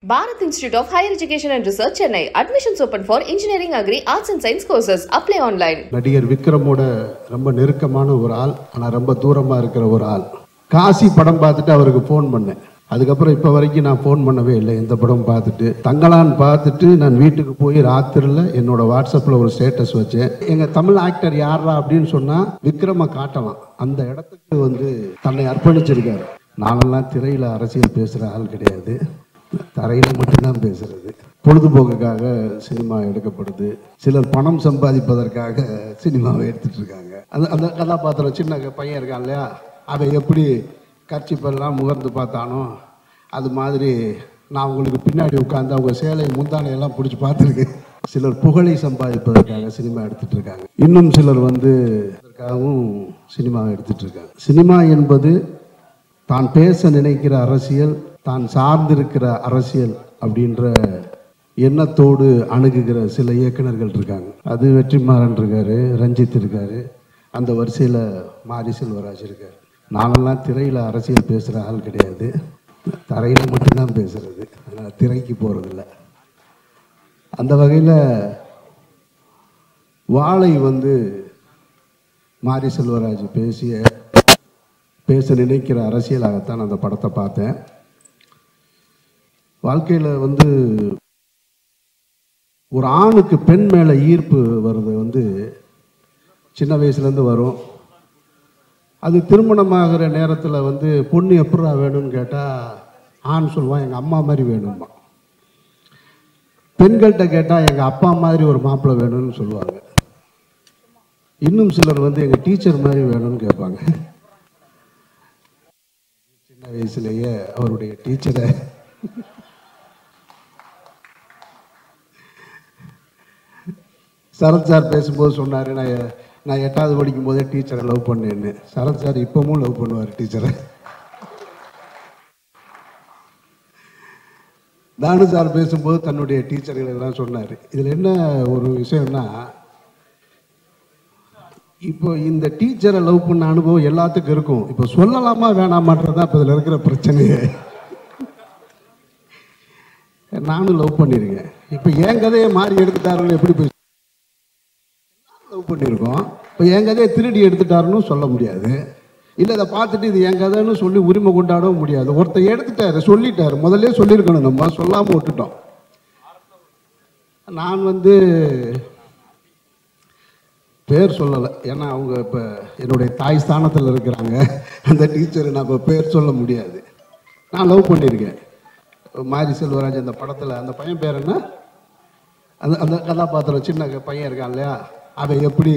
Bharat Institute of Higher Education and Research, Chennai. Admissions open for Engineering, Agri, Arts and Science courses. Apply online. நடிகர் விக்ரமோட ரொம்ப நெருக்கமான ஒரு ஆள், ஆனால் ரொம்ப தூரமாக இருக்கிற ஒரு ஆள். காசி படம் பார்த்துட்டு அவருக்கு ஃபோன் பண்ணேன். அதுக்கப்புறம் இப்போ வரைக்கும் நான் ஃபோன் பண்ணவே இல்லை. இந்த படம் பார்த்துட்டு தங்கலான்னு பார்த்துட்டு நான் வீட்டுக்கு போய் ராத்திரியில் என்னோட வாட்ஸ்அப்பில் ஒரு ஸ்டேட்டஸ் வச்சேன். எங்கள் தமிழ் ஆக்டர் யாரா அப்படின்னு சொன்னால் விக்ரமை காட்டலாம். அந்த இடத்துக்கு தன்னை அர்ப்பணிச்சிருக்காரு. நானெல்லாம் திரையில் அரசியல் பேசுகிற ஆள் கிடையாது, தரையில் மட்டும்தான் பேசுறது. பொழுதுபோக்குக்காக சினிமா எடுக்கப்படுது. சிலர் பணம் சம்பாதிப்பதற்காக சினிமாவை எடுத்துட்டு இருக்காங்க. அந்த கதாபாத்திரம் சின்ன பையன் இருக்கான் இல்லையா, அதை எப்படி கர்ச்சிப்பெல்லாம் முகர்ந்து பார்த்தானோ அது மாதிரி நான் உங்களுக்கு பின்னாடி உட்காந்து அவங்க சேலை முந்தானையெல்லாம் பிடிச்சி பார்த்துருக்கேன். சிலர் புகழை சம்பாதிப்பதற்காக சினிமா எடுத்துட்டு இருக்காங்க. இன்னும் சிலர் அதற்காகவும் சினிமாவை எடுத்துட்டு இருக்காங்க. சினிமா என்பது தான் பேச நினைக்கிற அரசியல், தான் சார்ந்திருக்கிற அரசியல் அப்படின்ற எண்ணத்தோடு அணுகுகிற சில இயக்குநர்கள் இருக்காங்க. அது வெற்றிமாறன் இருக்காரு, ரஞ்சித் இருக்காரு, அந்த வரிசையில் மாரி செல்வராஜ் இருக்கார். நானெல்லாம் திரையில் அரசியல் பேசுகிற ஆள் கிடையாது, தரையில் மட்டும்தான் பேசுறது. அதனால் திரைக்கு போகிறதில்ல. அந்த வகையில் வாழை மாரி செல்வராஜ் பேச நினைக்கிற அரசியலாகத்தான் அந்த படத்தை பார்த்தேன். வாழ்க்கையில் ஒரு ஆணுக்கு பெண் மேலே ஈர்ப்பு வருது சின்ன வயசுலேருந்து வரும். அது திருமணமாகிற நேரத்தில் பொண்ணு எப்படா வேணும்னு கேட்டால் ஆண் சொல்லுவான் எங்கள் அம்மா மாதிரி வேணும்மா. பெண்கள்கிட்ட கேட்டால் எங்கள் அப்பா மாதிரி ஒரு மாப்பிள்ளை வேணும்னு சொல்லுவாங்க. இன்னும் சிலர் எங்கள் டீச்சர் மாதிரி வேணும்னு கேட்பாங்க. சின்ன வயசுலேயே அவருடைய டீச்சரை சரத் சார் பேசும்போது சொன்னார், நான் 8வது படிக்கும் போதே டீச்சரை லவ் பண்ணேன்னு. சரத் சார் இப்பவும் லவ் பண்ணுவார் டீச்சரை. தானு சார் பேசும்போது தன்னுடைய டீச்சர்கள் எல்லாம் சொன்னார். இதில் என்ன ஒரு விஷயம்னா, இப்போ இந்த டீச்சரை லவ் பண்ண அனுபவம் எல்லாத்துக்கும் இருக்கும். இப்போ சொல்லலாமா வேணாமான்றதான் இப்போ இதில் இருக்கிற பிரச்சனையே. நானும் லவ் பண்ணியிருக்கேன். இப்போ என் கதையை மாறி எடுத்துட்டாருன்னு எப்படி போய் லவ் பண்ணியிருக்கோம். இப்போ என் கதையை திருடி எடுத்துட்டாருன்னு சொல்ல முடியாது. இல்லை இதை பார்த்துட்டு இது என் கதைன்னு சொல்லி உரிமை கொண்டாடவும் முடியாது. ஒருத்தர் எடுத்துட்டாரு, சொல்லிட்டாரு, முதல்ல சொல்லியிருக்கணும், நம்ம சொல்லாமல் விட்டுட்டோம். நான் பேர் சொல்லலை, ஏன்னா அவங்க இப்போ என்னுடைய தாய் ஸ்தானத்தில் இருக்கிறாங்க. அந்த டீச்சரை நான் இப்போ பேர் சொல்ல முடியாது. நான் லவ் பண்ணியிருக்கேன். மாரி செல்வராஜ் அந்த படத்தில் அந்த பையன் பேர் என்ன, அந்த கதாபாத்திரம் சின்ன பையன் இருக்கான் இல்லையா, அதை எப்படி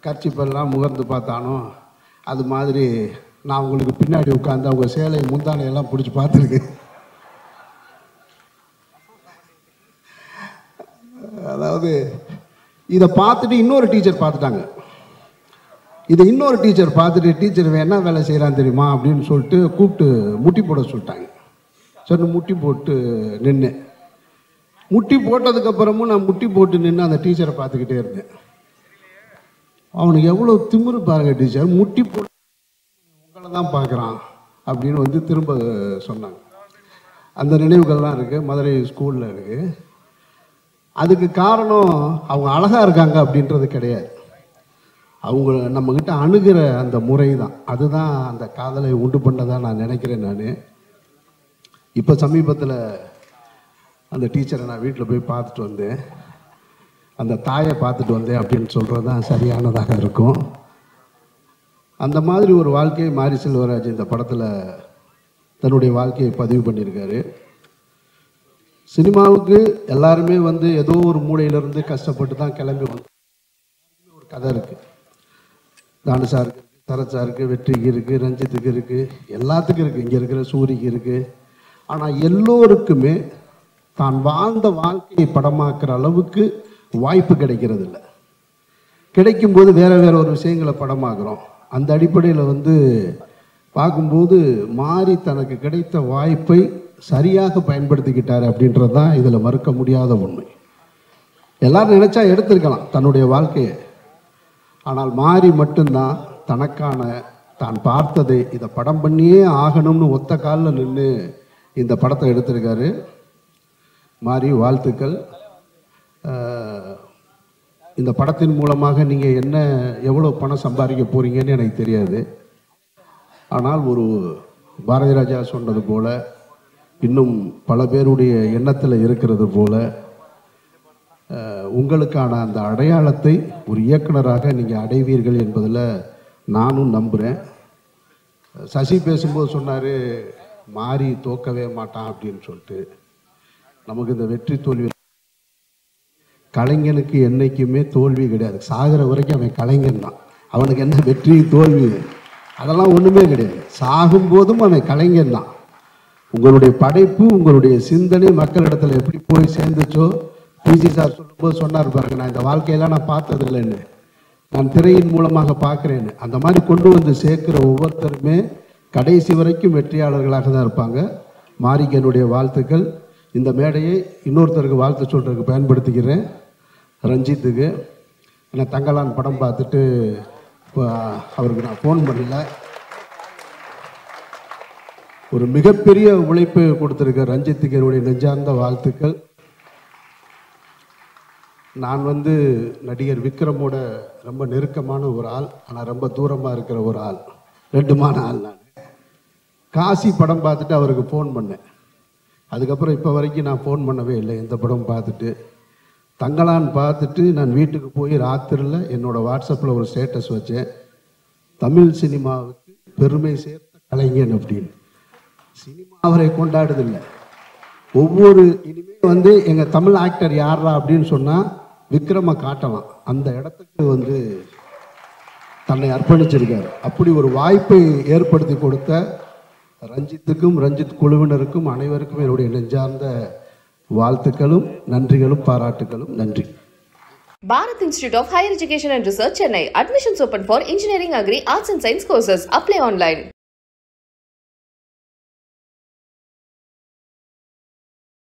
கர்ச்சிப்பெல்லாம் முகர்ந்து பார்த்தானோ அது மாதிரி நான் உங்களுக்கு பின்னாடி உட்காந்து அவங்க சேலை முந்தானையெல்லாம் பிடிச்சி பார்த்துருக்கேன். அதாவது இதை பார்த்துட்டு இன்னொரு டீச்சர் பார்த்துட்டாங்க. இதை இன்னொரு டீச்சர் பார்த்துட்டு, டீச்சர் என்ன வேலை செய்கிறான்னு தெரியுமா அப்படின்னு சொல்லிட்டு கூப்பிட்டு முட்டி போட சொல்லிட்டாங்க. சொன்ன முட்டி போட்டு நின்று, முட்டி போட்டதுக்கப்புறமும் நான் முட்டி போட்டு நின்று அந்த டீச்சரை பார்த்துக்கிட்டே இருந்தேன். அவனுக்கு எவ்வளோ திமிரு பாருங்க, டீச்சர் முட்டி போட்டு உங்களை தான் பார்க்குறான் அப்படின்னு திரும்ப சொன்னாங்க. அந்த நினைவுகள்லாம் இருக்குது, மதுரை ஸ்கூலில் இருக்குது. அதுக்கு காரணம் அவங்க அழகாக இருக்காங்க அப்படின்றது கிடையாது, அவங்க நம்மக்கிட்ட அணுகிற அந்த முறை தான். அதுதான் அந்த காதலை உண்டு பண்ணதான் நான் நினைக்கிறேன். நான் இப்போ சமீபத்தில் அந்த டீச்சரை நான் வீட்டில் போய் பார்த்துட்டு வந்தேன், அந்த தாயை பார்த்துட்டு வந்தேன் அப்படின்னு சொல்கிறது தான் சரியானதாக இருக்கும். அந்த மாதிரி ஒரு வாழ்க்கையை மாரி செல்வராஜ் இந்த படத்தில் தன்னுடைய வாழ்க்கையை பதிவு பண்ணியிருக்காரு. சினிமாவுக்கு எல்லாருமே ஏதோ ஒரு மூலையிலிருந்து கஷ்டப்பட்டு தான் கிளம்பி ஒரு கதை இருக்குது. தானு சாருக்கு, சரத் சாருக்கு, வெற்றிக்கு இருக்குது, ரஞ்சித்துக்கு இருக்குது, எல்லாத்துக்கும் இருக்குது, இங்கே இருக்கிற சூரிக்கு இருக்குது. ஆனால் எல்லோருக்குமே தான் வாழ்ந்த வாழ்க்கையை படமாக்குற அளவுக்கு வாய்ப்பு கிடைக்கிறது இல்லை. கிடைக்கும்போது வேறு வேறு ஒரு விஷயங்களை படமாக்குறோம். அந்த அடிப்படையில் பார்க்கும்போது மாறி தனக்கு கிடைத்த வாய்ப்பை சரியாக பயன்படுத்திக்கிட்டார் அப்படின்றது தான் இதில் மறுக்க முடியாத உண்மை. எல்லாரும் நினச்சா எடுத்திருக்கலாம் தன்னுடைய வாழ்க்கையை. ஆனால் மாறி மட்டும்தான் தனக்கான தான் பார்த்ததை இதை படம் பண்ணியே ஆகணும்னு ஒத்த காலில் நின்று இந்த படத்தை எடுத்திருக்காரு. மாறி வாழ்த்துக்கள். இந்த படத்தின் மூலமாக நீங்கள் எவ்வளோ பணம் சம்பாதிக்க போகிறீங்கன்னு எனக்கு தெரியாது. ஆனால் ஒரு பாரதி ராஜா சொன்னது போல, இன்னும் பல பேருடைய எண்ணத்தில் இருக்கிறது போல, உங்களுக்கான அந்த அடையாளத்தை ஒரு இயக்குனராக நீங்கள் அடைவீர்கள் என்பதில் நானும் நம்புகிறேன். சசி பேசும்போது சொன்னார், மாறி தோக்கவே மாட்டான் அப்படின்னு சொல்லிட்டு. நமக்கு இந்த வெற்றி தோல்வி, கலைஞனுக்கு என்றைக்குமே தோல்வி கிடையாது. சாகிற வரைக்கும் அவன் கலைஞன் தான். அவனுக்கு என்ன வெற்றி தோல்வி அதெல்லாம் ஒன்றுமே கிடையாது. சாகும்போதும் அவன் கலைஞன் தான். உங்களுடைய படைப்பு, உங்களுடைய சிந்தனை மக்களிடத்தில் எப்படி போய் சேர்ந்துச்சோ, பிஜி சார் சொல்லும்போது சொன்னார் பாருங்க, நான் இந்த வாழ்க்கையெல்லாம் நான் பார்த்தது இல்லைன்னு, நான் திரையின் மூலமாக பார்க்குறேன்னு. அந்த மாதிரி கொண்டு வந்து சேர்க்கிற ஒவ்வொருத்தருமே கடைசி வரைக்கும் வெற்றியாளர்களாக தான் இருப்பாங்க. மாரிக்கு என்னுடைய வாழ்த்துக்கள். இந்த மேடையை இன்னொருத்தருக்கு வாழ்த்து சொல்கிறதுக்கு பயன்படுத்திக்கிறேன், ரஞ்சித்துக்கு. நான் தங்கலான் படம் பார்த்துட்டு இப்போ அவருக்கு நான் ஃபோன் பண்ணல. ஒரு மிகப்பெரிய உழைப்பு கொடுத்துருக்க ரஞ்சித்துக்கு என்னுடைய நெஞ்சார்ந்த வாழ்த்துக்கள். நான் நடிகர் விக்ரமோட ரொம்ப நெருக்கமான ஒரு ஆள், ஆனால் ரொம்ப தூரமாக இருக்கிற ஒரு ஆள், ரெண்டுமான ஆள். நான் காசி படம் பார்த்துட்டு அவருக்கு ஃபோன் பண்ணேன். அதுக்கப்புறம் இப்போ வரைக்கும் நான் ஃபோன் பண்ணவே இல்லை. இந்த படம் பார்த்துட்டு தங்கலான் பார்த்துட்டு நான் வீட்டுக்கு போய் ராத்திரியில் என்னோடய வாட்ஸ்அப்பில் ஒரு ஸ்டேட்டஸ் வச்சேன், தமிழ் சினிமாவுக்கு பெருமை சேர்த்த கலைஞன் அப்படின்னு. சினிமா அவரை கொண்டாடுதில்லை. ஒவ்வொரு இனிமே எங்கள் தமிழ் ஆக்டர் யாரா அப்படின்னு சொன்னால் விக்ரமை காட்டலாம். அந்த இடத்துக்கு தன்னை அர்ப்பணிச்சிருக்காரு. அப்படி ஒரு வாய்ப்பை ஏற்படுத்தி கொடுத்த ரஞ்சித்துக்கும் ரஞ்சித் குழுவினருக்கும் அனைவருக்கும் என்னுடைய நெஞ்சார்ந்த வாழ்த்துக்களும் நன்றிகளும் பாராட்டுகளும். நன்றி. Bharat Institute of Higher Education and Research, Chennai. Admissions open for engineering, agri, arts and science courses. Apply online.